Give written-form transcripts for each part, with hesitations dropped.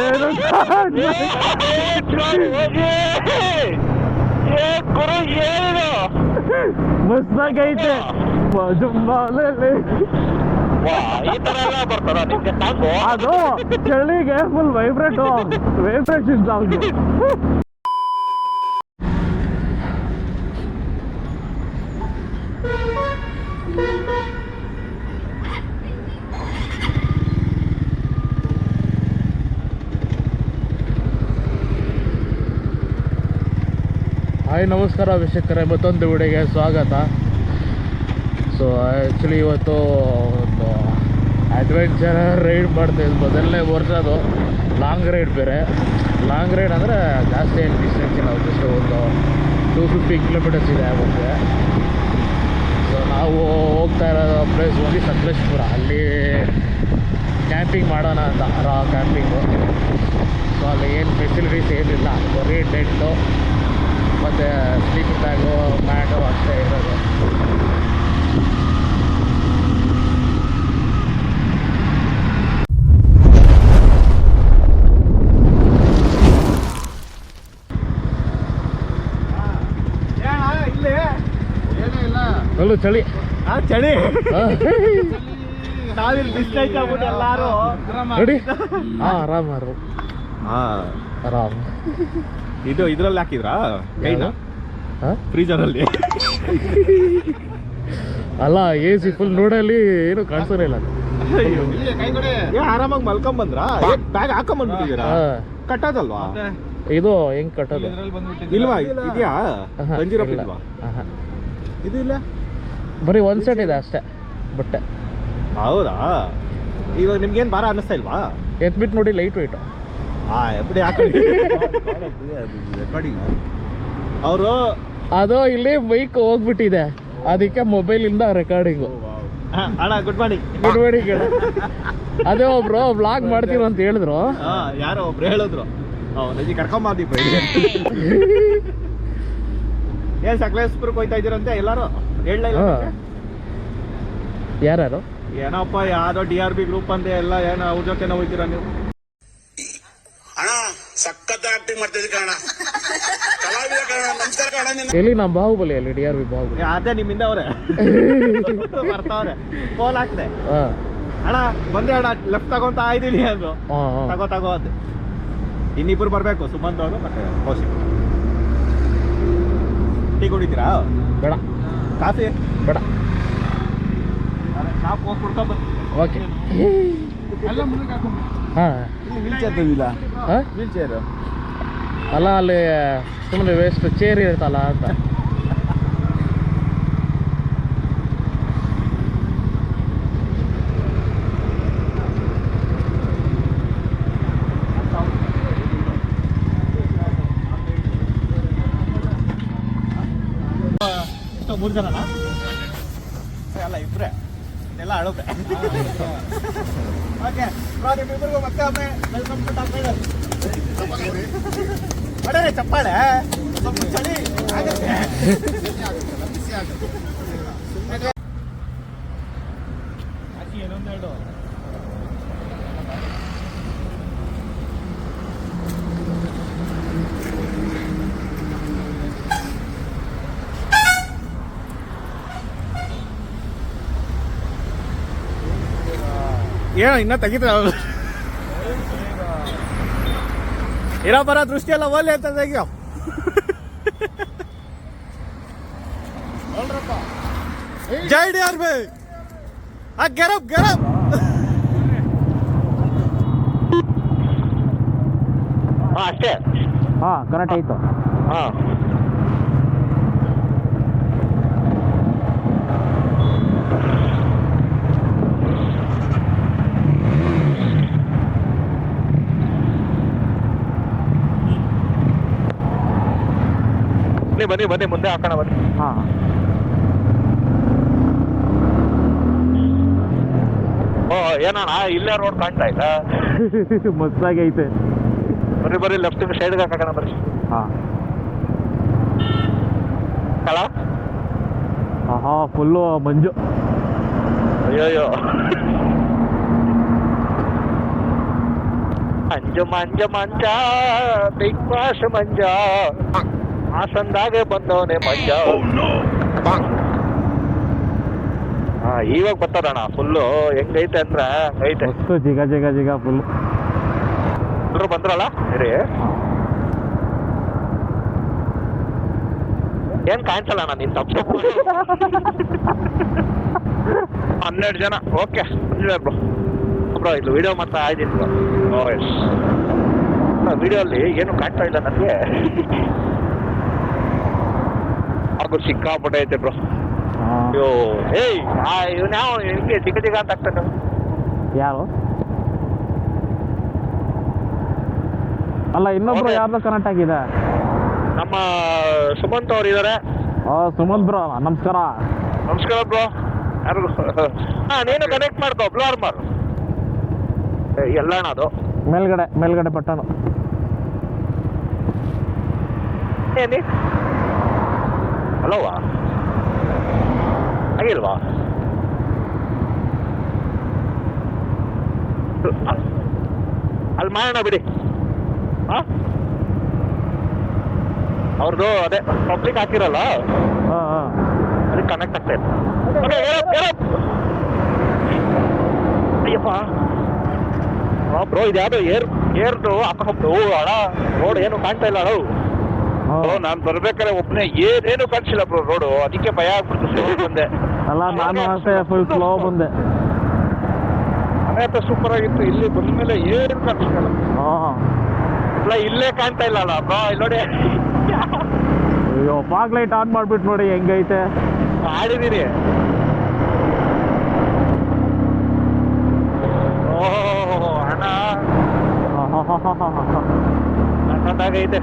ಏನು ಮಸ್ತಾಗೈತೆ ಅದು ಚಳಿಗೆ ಫುಲ್ ವೈಬ್ರೇಷನ್ ಸಾಂಗ್. ಹಾಯ್ ನಮಸ್ಕಾರ ವೀಕ್ಷಕರೇ, ಮತ್ತೊಂದು ವಿಡಿಯೋಗೆ ಸ್ವಾಗತ. ಸೊ ಆ್ಯಕ್ಚುಲಿ ಇವತ್ತು ಒಂದು ಅಡ್ವೆಂಚರ್ ರೈಡ್ ಮಾಡ್ತಾಯಿದ್ದು, ಮೊದಲನೇ ವರ್ಷದು ಲಾಂಗ್ ರೈಡ್. ಬೇರೆ ಲಾಂಗ್ ರೈಡ್ ಅಂದರೆ ಜಾಸ್ತಿ ಏನು ಡಿಸ್ಟೆನ್ಸ್ ಇಲ್ಲ, ಜಸ್ಟ್ ಒಂದು 250 ಕಿಲೋಮೀಟರ್ಸ್ ಇದೆ ಮುಂದೆ. ಸೊ ನಾವು ಹೋಗ್ತಾ ಇರೋ ಪ್ಲೇಸ್ ಹೋಗಿ ಸಕಲೇಶ್ಪುರ, ಅಲ್ಲಿ ಕ್ಯಾಂಪಿಂಗ್ ಮಾಡೋಣ ಅಂತ. ರಾ ಕ್ಯಾಂಪಿಂಗು. ಸೊ ಅಲ್ಲಿ ಏನು ಫೆಸಿಲಿಟೀಸ್ ಏನಿಲ್ಲ, ಬರೀ ಟೆಂಟು ಮತ್ತು ಸ್ಲೀಪಿಂಗ್ ಬ್ಯಾಗು, ಮ್ಯಾಟು ಅಷ್ಟೇ ಇರೋದು. ಅಲ್ಲೂ ಚಳಿ ಚಳಿ ನಾವಿಲ್ಲಿ ಡಿಸ್ಟೈಕ್ ಆಗ್ಬಿಟ್ಟು ಎಲ್ಲಾರು ನೋಡಿ. ಆರಾಮ್ ಆರಾಮ್. ಇದು ಇದ್ರಲ್ಲಿ ಹಾಕಿದ್ರಾ ಕೈನ ಫ್ರೀಜರಲ್ಲಿ? ಅಲ್ಲ, ಎ ಸಿ ಫುಲ್ ನೋಡಲ್ಲಿ ಏನು ಕಾಣಿಸೋದೇ ಇಲ್ಲ. ಆರಾಮಾಗಿ ಮಲ್ಕೊಂಡ್ ಬಂದ್ರ? ಬ್ಯಾಗ್ ಹಾಕೊಂಡ್ಬಂದ್ಬಿಟ್ಟಿದ್ದೀರಾ? ಕಟ್ಟೋದಲ್ವಾ ಇದು? ಹೆಂಗ್ ಕಟ್ಟೋದು? ಇಲ್ವಾ? ಇದೆಯಾ ಬಂಜಿರಪ್ಪ? ಇಲ್ವಾ ಇದು? ಇಲ್ಲ, ಬರೀ ಒಂದ್ ಸೆಟ್ ಇದೆ ಅಷ್ಟೇ ಬಟ್ಟೆ. ಹೌದಾ? ಇವಾಗ ನಿಮ್ಗೇನು ಭಾರ ಅನ್ನಿಸ್ತಾ ಇಲ್ವಾ? ಎತ್ಬಿಟ್ಟು ನೋಡಿ, ಲೈಟ್ ವೆಯ್ಟ್. ಎಪ್ಪಡಿ ಹಾಕಿ ಅವರು ಅದು ಇಲ್ಲಿ ಬೈಕ್ ಹೋಗ್ಬಿಟ್ಟಿದೆ, ಅದಕ್ಕೆ ಮೊಬೈಲಿಂದ ರೆಕಾರ್ಡಿಂಗು. ಅಣ್ಣ ಗುಡ್ ಮಾರ್ನಿಂಗ್. Good morning. ಅದೇ ಒಬ್ರು ವ್ಲಾಗ್ ಮಾಡ್ತೀವಿ ಅಂತ ಹೇಳಿದ್ರು. ಯಾರೋ ಒಬ್ರು ಹೇಳಿದ್ರು, ನಜಿ ಕರ್ಕೊಂಬಂದಿ. ಏನ್ ಸಕಲೇಶ್ಪುರಕ್ಕೆ ಹೋಯ್ತಾ ಇದೀರಂತೆ ಎಲ್ಲಾರು? ಹೇಳಲಿಲ್ಲ ಯಾರು? ಏನಪ್ಪ ಯಾವ್ದೋ DRB ಗ್ರೂಪ್ ಅಂತ ಎಲ್ಲ ಏನೋ ಅವ್ರ ಜೊತೆ ಹೋಯ್ತೀರಾ ನೀವು? ಎಲ್ಲಿ ನಮ್ಮ ಬಾಹುಬಲಿ, ಅಲ್ಲಿ DRB ಬಾಹುಬಲಿ. ಅದೇ ನಿಮ್ಮಿಂದ ಅವ್ರೆ ಬರ್ತಾವ್ರೆ. ಫೋನ್ ಹಾಕ್ದೆ, ಅಣ್ಣ ಬಂದೆ ಅಣ್ಣ, ಲೆಫ್ಟ್ ತಗೊಂತ ಇದೀನಿ ಅಂದ್ರು. ತಗೋ ಅಂತ. ಇನ್ನಿಬ್ರು ಬರ್ಬೇಕು, ಸುಮಂತ್ ಅವರು ಮತ್ತೆ ಕೌಶಿಕ್. ಟೀ ಕುಡಿತೀರಾ? ಬೇಡ. ಕಾಫಿ? ಬೇಡ. ಶಾಪ್ ಹೋಗಿ ಕುಡ್ಕೊಂಡ್ ಬನ್ನಿ. ಓಕೆ. ವೀಲ್ ಚೇರ್ ಅಲ್ಲ, ಅಲ್ಲಿ ಸುಮ್ಮನೆ ವೇಸ್ಟ್ ಚೇರ್ ಇರುತ್ತಲ್ಲ ಅಂತ. ಎಷ್ಟು 3 ಜನನಾ? ಅಲ್ಲ, ಇಬ್ರೆ ಎಲ್ಲ ಅಳೋದೆ. ಓಕೆ, ನಿಮ್ಮಿಬ್ಬರಿಗೂ ಮತ್ತೆ ಒಮ್ಮೆ ವೆಲ್ಕಮ್ ಟು ಟಾಪ್ ರೈಡರ್. ಹೊಡೆರೆ ಚಪ್ಪಾಳೆ, ಸ್ವಲ್ಪ ಚಳಿ ಆಗುತ್ತೆ. ಹಾಕಿ ಏನೊಂದೆರಡು. ಏನೋ ಇನ್ನ ತೆಗಿತ ಇರೋ ಬರೋ ದೃಷ್ಟಿ ಎಲ್ಲ ಓಲಿ ಅಂತ ತೆಗಿಯೋ. ಜೈ DRB. ಗೆರಪ್ ಅಷ್ಟೇ. ಕರೆಕ್ಟ್ ಆಯ್ತು. ಬನ್ನಿ ಮುಂದೆ ಹಾಕೋಣ ಬನ್ನಿ. ಏನಣ್ಣ ಇಲ್ಲೇ ರೋಡ್ ಕಾಣ್ತಾ ಇಲ್ಲ? ಮಸ್ತಾಗಿ ಐತೆ. ಬರೀ ಲೆಫ್ಟ್ ಸೈಡ್ಗೆ ಹಾಕೋಣ ಬರ್ರಿ. ಫುಲ್ಲು ಮಂಜು. ಅಯ್ಯೋ ಅಂಜು ಮಂಜ ಮಂಜ ಬಿಗ್ ಬಾಸ್ ಮಂಜ ಹಾಸನ್ದಾಗೆ ಬಂದವನೆ ಮಂಜ. ಹಾ ಇವಾಗ ಬರ್ತದಣ್ಣ ಫುಲ್ಲು. ಹೆಂಗೈತೆ ಅಂದ್ರೆ ಹಂಗೈತೆ. ಮಸ್ತು ಜಿಗ ಜಿಗ ಜಿಗ ಫುಲ್. ಎಲ್ಲರೂ ಬಂದ್ರಲ್ಲ ಸರಿ. ಏನ್ ಕಾಣಿಸಲ್ಲ ಅಣ್ಣ ನೀನ್ ತಪ್ಪು. 12 ಜನ ಓಕೆ ಬ್ರೋ. ಬ್ರೋ ಇದು ವಿಡಿಯೋ ಮಾಡ್ತಾ ಇದ್ದೀನಿ ಬ್ರೋ. ಎಸ್ ವಿಡಿಯೋ ಅಲ್ಲಿ ಏನು ಕಾಣ್ತಾ ಇಲ್ಲ ನನಗೆ. ಹಾಗೂ ಸಿಕ್ಕಾಪಟ್ಟೆ ಐತೆ ಬ್ರೋ. ಅಯ್ಯೋ ಏಯ್ ಇವ್ ನಾವು ಹಿಂಗೆ ಚಿಕ್ಕ ಚಿಕ್ಕ ಅಂತ ಆಗ್ತಾನೆ. ಯಾರು ಅಲ್ಲ ಇನ್ನೊಬ್ರು ಯಾರ್ದು ಕನೆಕ್ಟ್ ಆಗಿದೆ. ನಮ್ಮ ಸುಮಂತ್ ಅವ್ರು ಇದಾರೆ. ಸುಮಂತ್ ಬ್ರೋ ನಮಸ್ಕಾರ. ನಮಸ್ಕಾರ ಬ್ರೋ. ಯಾರು ಹಾ ನೀನು ಕನೆಕ್ಟ್ ಮಾಡ್ಕೋ ಬ್ಲರ್ ಮಾರು. ಎಲ್ಲಣ್ಣ ಅದು ಮೇಲ್ಗಡೆ ಬಟನ್ ಏನಿ ಹಲೋವಾ ಆಗಿಲ್ವಾ? ಅಲ್ಲಿ ಮಾಡೋಣ ಬಿಡಿ. ಹಾ ಅವ್ರದ್ದು ಅದೇ ಪಬ್ಲಿಕ್ ಹಾಕಿರಲ್ಲ ಅದಕ್ಕೆ ಕನೆಕ್ಟ್ ಆಗ್ತಾ ಇದೆ. ಅಯ್ಯಪ್ಪ ಬ್ರೋ ಇದು ಯಾವುದು ಏರ್ದು ಹಾಕೊಂಡು ಅಡ ರೋಡ್ ಏನು ಕಾಣ್ತಾ ಇಲ್ಲ ಅಳು. ನಾನು ಬರ್ಬೇಕಾದ್ರೆ ಒಬ್ಬನೇ ಏನೇನು ಕಾಣಿಸಿಲ್ಲ ಬ್ರೋ ರೋಡು. ಅದಕ್ಕೆ ಭಯ ಆಗ್ಬಿಡ್ತು ಬಂದೆ. ಅಲ್ಲ ನಾನು ಅಷ್ಟೇ ಫುಲ್ ಸ್ಲೋ ಬಂದೆ. ಮನೆ ಹತ್ರ ಸೂಪರ್ ಆಗಿತ್ತು. ಇಲ್ಲಿ ಬಂದ್ಮೇಲೆ ಏನು ಕಾಣಿಸ್ತಿಲ್ಲ. ಅಲ್ಲ ಇಲ್ಲೇ ಕಾಣ್ತಾ ಇಲ್ಲ ಅಲ್ಲ ಬ್ರೋ. ಇಲ್ಲಿ ನೋಡಿ ಅಯ್ಯೋ ಫಾಗ್ ಲೈಟ್ ಆನ್ ಮಾಡ್ಬಿಟ್ಟು ನೋಡಿ ಹೆಂಗೈತೆ. ಮಾಡಿದೀನಿ. ಅಣ್ಣ ಸಣ್ಣದಾಗೈತೆ.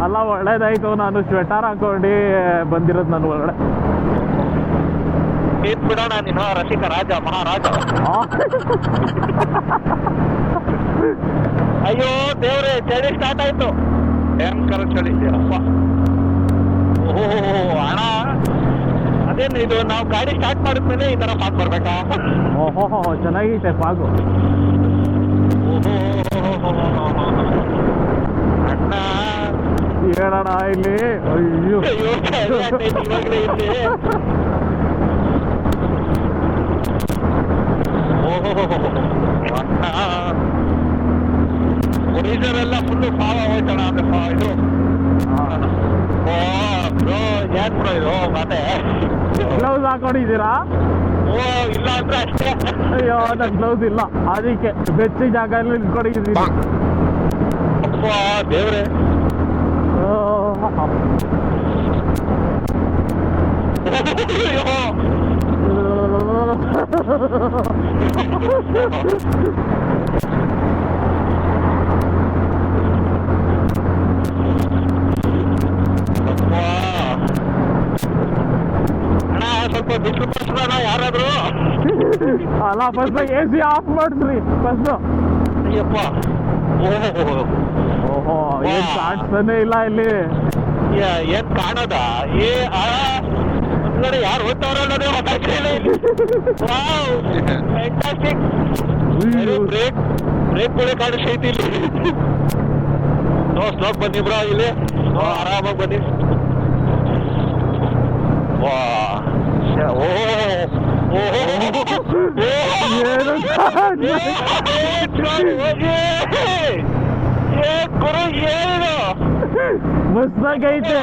ಅಲ್ಲ ಒಳ್ಳೇದಾಯ್ತು. ನಾನು ಸ್ವೆಟರ್ ಹಾಕೊಂಡು ಬಂದಿರೋದು ನನ್ನ ಒಳಗಡೆ. ಏನ್ ಬಿಡೋಣ ನೀನು ರಸಿಕ ರಾಜ ಮಹಾರಾಜ. ಅಯ್ಯೋ ದೇವ್ರೆ ಚಳಿ ಸ್ಟಾರ್ಟ್ ಆಯ್ತು. ಭಯಂಕರ ಚಳಿ ಅಪ್ಪ. ಓಹೋ ಅಣ್ಣ ಅದೇನು ಇದು ನಾವು ಗಾಡಿ ಸ್ಟಾರ್ಟ್ ಮಾಡಿದ್ಮೇಲೆ ಈ ತರ ಫಾಗ್ ಬರ್ಬೇಕಾ? ಓಹೋ ಚೆನ್ನಾಗೈತೆ ಫಾಗು. ಅಣ್ಣ ಹೇಳೋಣ ಇಲ್ಲಿ. ಅಯ್ಯೋ ಇವಾಗಲೇ ಇಲ್ಲಿ. ಓಹೋ ಅಣ್ಣ ಒರಿಜಿನಲ್ ಫುಲ್ಲು ಪಾವ ಹೋಯ್ತಣ. ಅದು ಇದು ಓ ಬ್ರೋ ಏನ್ ಬ್ರೋ ಇದು ಮತ್ತೆ ಗ್ಲೌಸ್ ಹಾಕೊಂಡಿದ್ದೀರಾ? ಓ ಇಲ್ಲ ಅಂದ್ರೆ ಅಷ್ಟೇ. ಅಯ್ಯೋ ನನ್ನ ಗ್ಲೌಸ್ ಇಲ್ಲ ಅದಕ್ಕೆ ಬೆಚ್ಚಿ ಜಾಗ ಎಲ್ಲ ಇಟ್ಕೊಂಡಿದ್ದೀನಿ. ಅಪ್ಪ ದೇವ್ರೆ ಅಣ್ಣ ಸ್ವಲ್ಪ ಬಿಸಿಲು ಬರ್ಸೋಣ ಯಾರಾದ್ರು. ಅಲ್ಲ ಫಸ್ಟ್ AC ಆಫ್ ಮಾಡಿಸ್ರಿ ಫಸ್ಟ್. ಅಯ್ಯಪ್ಪ ಓಹೋ ಏನ್ ಕಾಣಿಸ್ತಾನೆ ಇಲ್ಲ ಇಲ್ಲಿ. ಏನ್ ಕಾಣದ ನೋಡಿ ಯಾರು ಹೋಗ್ತಾವ್ರ ನೋಡಿ. ಫ್ಯಾಂಟಾಸ್ಟಿಕ್. ಬ್ರೇಕ್ ಕೂಡ ಕಾಣಿಸ್ತೈತಿ ಇಲ್ಲಿ. ಸ್ಲೋಕ್ ಬನ್ನಿ ಬ್ರೋ ಇಲ್ಲಿ. ಆರಾಮಾಗಿ ಬನ್ನಿ. ವಾ ಓ ಗುರು ಏನು ಮಸ್ತಾಗೈತೆ.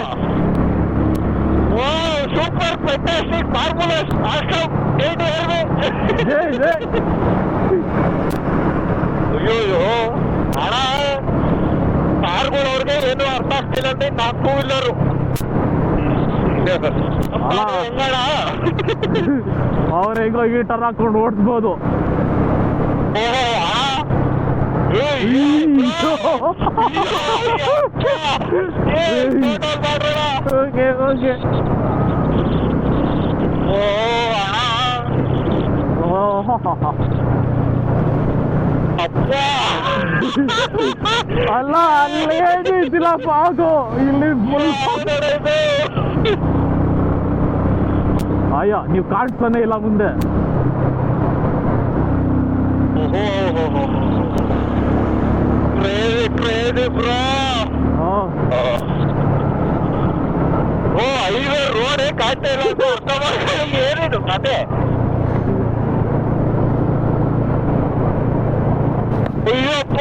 ಓ ಸೂಪರ್ ಫ್ಯಾಂಟಾಸ್ಟಿಕ್ ಮಾರ್ಮುಲಸ್ ಆಸಮ್. ಏನು ಹೇಳ್ಬೇಕು? ಅಯ್ಯೋ ಹಣ ಕಾರ್ಗಳು ಅವ್ರಿಗೆ ಏನು ಅರ್ಥ ಆಗ್ತಿಲ್ಲ ಅಂದ್ರೆ 4 ವೀಲರು ಹೆಂಗಣ ಅವ್ರ ಹೆಂಗೋ ಗೀಟರ್ ಹಾಕೊಂಡು ಓಡಿಸ್ಬೋದು. ಓಕೆ ಓಕೆ ಅಲ್ಲ ಅಲ್ಲೇನು ಇದ್ದಿಲ್ಲ ಫಾಗು. ಇಲ್ಲಿ ಅಯ್ಯೋ ನೀವು ಕಾಣಿಸ್ತಾನೆ ಇಲ್ಲ ಮುಂದೆ. Crazy bro. ಓ ಹೈವೇ ರೋಡೇ ಕಾಣ್ತಾ ಇಲ್ಲ ಅಂತ ಅರ್ಥ ಮಾಡ್ಕೊಂಡು ಏನಿದು ಕತೆ. ಅಯ್ಯಪ್ಪ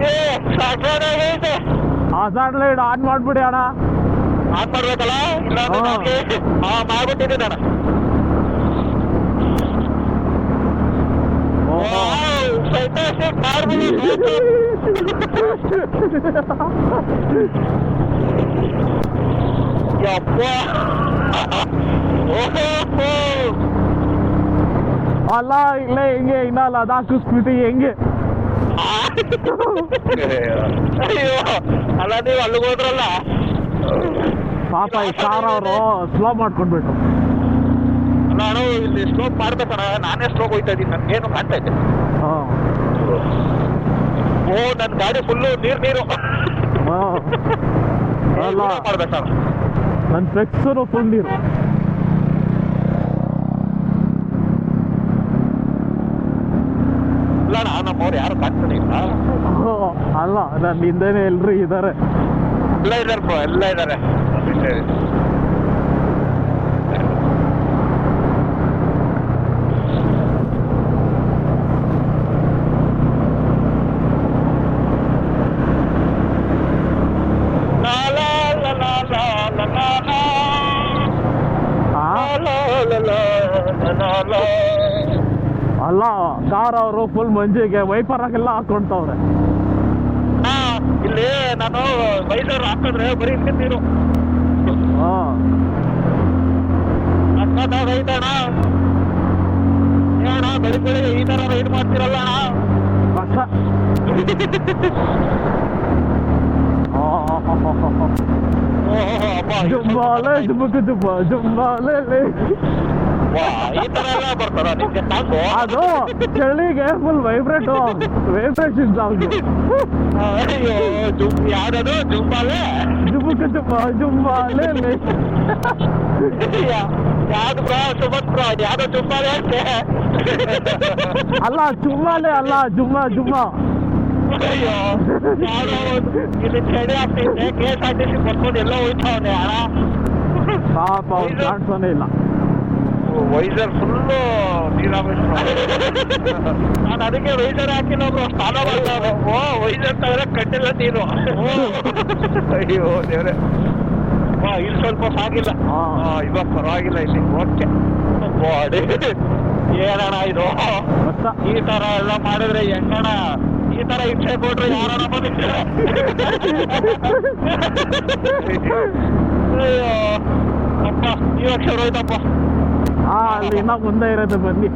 ಏ ಸಾಕಾಗೈತೆ. ಹಜಾರ್ಡ್ ಲೈಟ್ ಆನ್ ಮಾಡ್ಬಿಡಿ ಅಣ್ಣ. ಆನ್ ಮಾಡ್ಬೇಕಲ್ಲ, ಇಲ್ಲ ಮಾಡ್ಬಿಟ್ಟಿದ್ದೀನಿ ಅಣ್ಣ. ಫ್ಯಾಂಟಾಸ್ಟಿಕ್ ಮಾಡ್ಬಿಡಿ. ಯಪ್ಪ ಅಲ್ಲ ಇಲ್ಲೇ ಹೆಂಗೆ ಇನ್ನ ಲದಾಖ್ ಸ್ಪಿಟಿ ಹೆಂಗೆ. ಅಯ್ಯೋ ಅಲ್ಲ ನೀವು ಅಲ್ಲಿಗೆ ಹೋದ್ರಲ್ಲ ಪಾಪ ಈ ಕಾರ್ ಅವರು ಸ್ಲೋ ಮಾಡ್ಕೊಂಡ್ಬಿಟ್ರು. ನಾನು ಇಲ್ಲಿ ಸ್ಲೋಪ್ ಮಾಡ್ಬೇಕಣ್ಣ, ನಾನೇ ಸ್ಲೋಪ್ ಹೋಗ್ತಾ ಇದ್ದೀನಿ, ನನ್ಗೇನು ಕಾಣ್ತಾ ಇದ್ದೆ. ಓ ನನ್ನ ಗಾಡಿ ಫುಲ್ಲು ನೀರು ಅಲ್ಲ ಮಾಡ್ಬೇಕಣ್ಣ. ನನ್ನ ಫ್ಲೆಕ್ಸರು ಫುಲ್ ನೀರು. ಇಲ್ಲ ಅಣ್ಣ ನಮ್ಮವ್ರು ಯಾರು ಕಾಣ್ತಾನೆ ಇಲ್ಲ. ಅಲ್ಲ ನನ್ನ ಹಿಂದೆನೆ ಎಲ್ರು ಇದ್ದಾರೆ. ಎಲ್ಲ ಇದ್ದಾರೆ ಬ್ರೋ, ಎಲ್ಲ ಇದ್ದಾರೆ. ಅಲ್ಲ ಕಾರ್ ಅವರು ಫುಲ್ ಮಂಜಿಗೆ ವೈಪರ್ ಆಗೆಲ್ಲ ಹಾಕೊಂತವ್ರೆ. ಇಲ್ಲಿ ನಾನು ವೈಸರ್ ಹಾಕಿದ್ರೆ ಬರೀ ನೀರು ಐತಣ್ಣ. ಏನಣ್ಣ ಬೆಳಿಗ್ಗೆ ಈ ತರ ರೈಡ್ ಮಾಡ್ತಿರಲ್ಲ ಕಷ್ಟ. ಜುಂಬಾಲೆ ಜುಬುಕು ಜುಬ್ಬ ಜುಂಬಾಲೆ. ಈ ತರ ಎಲ್ಲ ಬರ್ತಾರ ನಿಮ್ಗೆ ಸಾಕು. ಅದು ಚಳಿಗೆ ಫುಲ್ ವೈಬ್ರೇಷನ್ ಸಾಂಗ್. ಅಯ್ಯೋ ಯಾವ್ದದು ಜುಂಬಾಲೆ ಜುಬುಕು ಜುಬ್ಬ ಜುಂಬಾಲೆ. ಯಾವ್ದು ಬ್ರೋ ಸುಮತ್ ಬ್ರೋ ಯಾವ್ದೋ ಜುಂಬಾಲೆ ಅಂತೆ. ಅಲ್ಲ ಜುಮ್ಮಾಲೆ ಅಲ್ಲ ಜುಮ್ಮ ಜುಮ್ಮ. ಅಯ್ಯೋ ಯಾವ್ದೋ ಇಲ್ಲಿ ಚಳಿ ಆಗ್ತೈತೆ, KSRTC ಬರ್ಕೊಂಡು ಎಲ್ಲ ಹೋಯ್ತಾವನೆ ಅಣ್ಣ. ಪಾಪ ಅವ್ರು ಕಾಣಿಸೋನೇ ಇಲ್ಲ. ವೈಸರ್ ಫುಲ್ಲು ನೀರಾಗೋಯ್ತು. ನಾನು ಅದಕ್ಕೆ ವೈಸರ್ ಹಾಕಿಲ್ಲ ಬ್ರೋ, ಸ್ನಾನ ಮಾಡ್ತಾರೆ. ಓ ವೈಸರ್ ತಗದ್ರೆ ಕಟ್ಟಿಲ್ಲ ನೀರು. ಅಯ್ಯೋ ದೇವ್ರೆ. ಇಲ್ಲಿ ಸ್ವಲ್ಪ ಸಾಗಿಲ್ಲ, ಇವಾಗ ಪರವಾಗಿಲ್ಲ ಇಲ್ಲಿ. ಓಕೆ ಬಾಡಿ ಏನಣ್ಣ ಇದು ಈ ತರ ಎಲ್ಲ ಮಾಡಿದ್ರೆ ಹೆಂಗಣ್ಣ? ಈ ತರ ಇಚ್ಛೆ ಕೊಟ್ರೆ ಯಾರಣ್ಣ ಬಂದಿದ್ದಾರೆ? ಅಯ್ಯೋ ಅಪ್ಪ ಈ ವರ್ಷ ಹೋಯ್ತಪ್ಪ. ಅಲ್ಲಿ ಇನ್ನ ಮುಂದೆ ಇರೋದು ಬನ್ನಿ.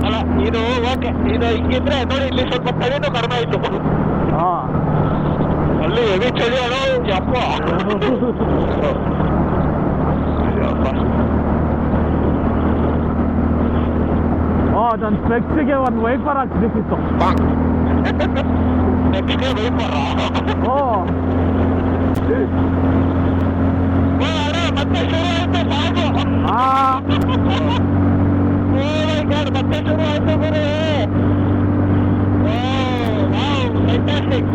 ಅಲ್ಲ ಇದು ಓಕೆ, ಇದು ಹಿಂಗಿದ್ರೆ ನೋಡಿ ಇಲ್ಲಿ ಸ್ವಲ್ಪ ಚಳಿನೂ ಕಡಿಮೆ ಆಯ್ತು. ಅಲ್ಲಿ ಹೆವಿ ಚಳಿ ಅಣ್ಣ ಯಪ್ಪ. ನನ್ನ ಫ್ಲೆಕ್ಸಿಗೆ ಒಂದು ವೈಪರ್ ಹಾಕ್ಬೇಕಿತ್ತು. ನೆಕ್ಸ್ಟ್ಗೆ ವೈಪರ್ ಮತ್ತೆ ಶುರು ಆಯ್ತು ಸಾಕು. ಮತ್ತೆ ಶುರು ಆಯ್ತು ಗುರು. ಫ್ಯಾಂಟಾಸ್ಟಿಕ್.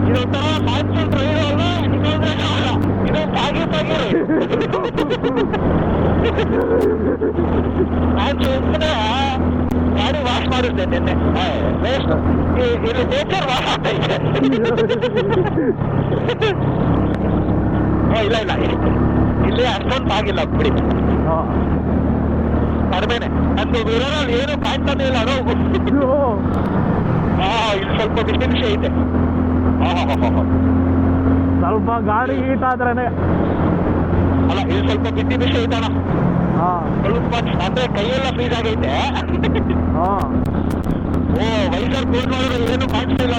ಇದೊಂಥರ ಮಾನ್ಸೂನ್ ಡ್ರೈವ್ ಅಲ್ಲ, ಇದು ಸಾಗಿ ಸಾಗಿರಿ. ನಾನು ಸುಮ್ಮನೆ ಗಾಡಿ ವಾಶ್ ಮಾಡಿದ್ದೆ ನಿನ್ನೆ. ಇಲ್ಲಿ ನೇಚರ್ ವಾಶ್ ಆಗ್ತೈತೆ. ಇಲ್ಲ ಇಲ್ಲ ಇಲ್ಲಿ ಅಷ್ಟೊಂದು ಆಗಿಲ್ಲ ಬಿಡಿ, ಕಡಿಮೆನೆ. ನಂದು ವಿರೋನಲ್ಲಿ ಏನು ಕಾಣ್ತಾನೆ ಇಲ್ಲ. ಇಲ್ಲಿ ಸ್ವಲ್ಪ ಬಿಸಿ ಐತೆ. ಸ್ವಲ್ಪ ಗಾಡಿ ಹೀಟ್ ಆದ್ರೇನೆ. ಅಲ್ಲ ಇಲ್ಲಿ ಸ್ವಲ್ಪ ಬಿಸಿ ಐತಣ್ಣ. ಸ್ವಲ್ಪ ಅಂದ್ರೆ ಕೈಯೆಲ್ಲ ಫ್ರೀಸ್ ಆಗೈತೆ. ಓ ವೈಸರ್ ಕ್ಲೋಸ್ ಮಾಡಿದ್ರೆ ಏನು ಕಾಣಿಸ್ತಿಲ್ಲ.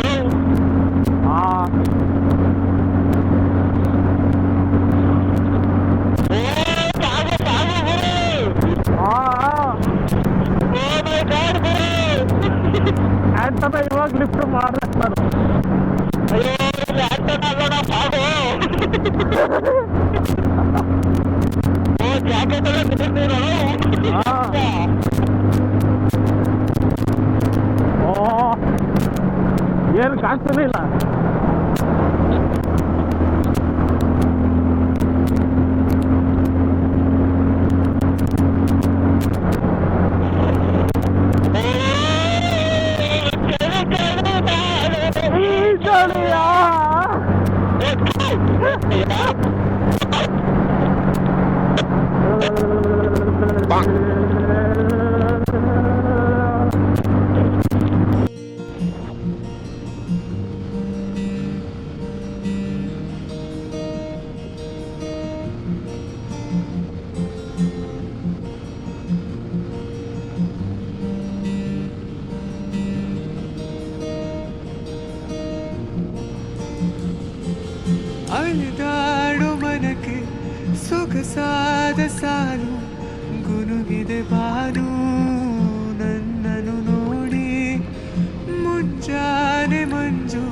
ಇವಾಗ ಲಿಫ್ಟ್ ಮಾಡ್ತಾರೆ. ಅಯ್ಯೋ ಅಲ್ಲೋಣ ಸಾಗು. ಓ ಜಾಕೆಟ್ ಎಲ್ಲ ಬಿಟ್ಟಿದ್ದೀರೋ? ಏನು ಕಾಣಿಸ್ತಾನೆ ಇಲ್ಲ. ಅಲೆದಾಡು ಮನಕ್ಕೆ ಸೊಗಸಾದ ಸಾಲು ಗುನುಗಿದೆ ಬಾನು ನನ್ನನ್ನು ನೋಡಿ ಮುಂಜಾನೆ ಮಂಜು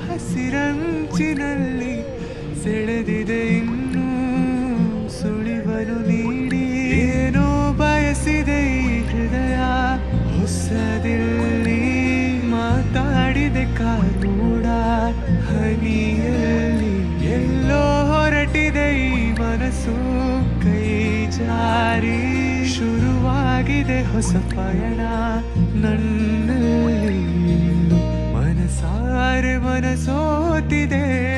ಹಸಿರಂಚಿನಲ್ಲಿ ಸೆಳೆದಿದೆ ಇನ್ನೂ ಸುಳಿವನು ನೀಡಿ ಏನೋ ಬಯಸಿದೆ ಈ ಹೃದಯ ಹೊಸದಿಲ್ಲಿ ಮಾತಾಡಿದೆ ಕಾನೂಡ ಹನಿಯಲ್ಲಿ ಎಲ್ಲೋ ಹೊರಟಿದೆ ಈ ಮನಸ್ಸು ಕೈ ಜಾರಿ ಶುರುವಾಗಿದೆ ಹೊಸ ಪಯಣ ನನ್ನಲ್ಲಿ ಮನಸಾರೆ ಮನಸೋತಿದೆ.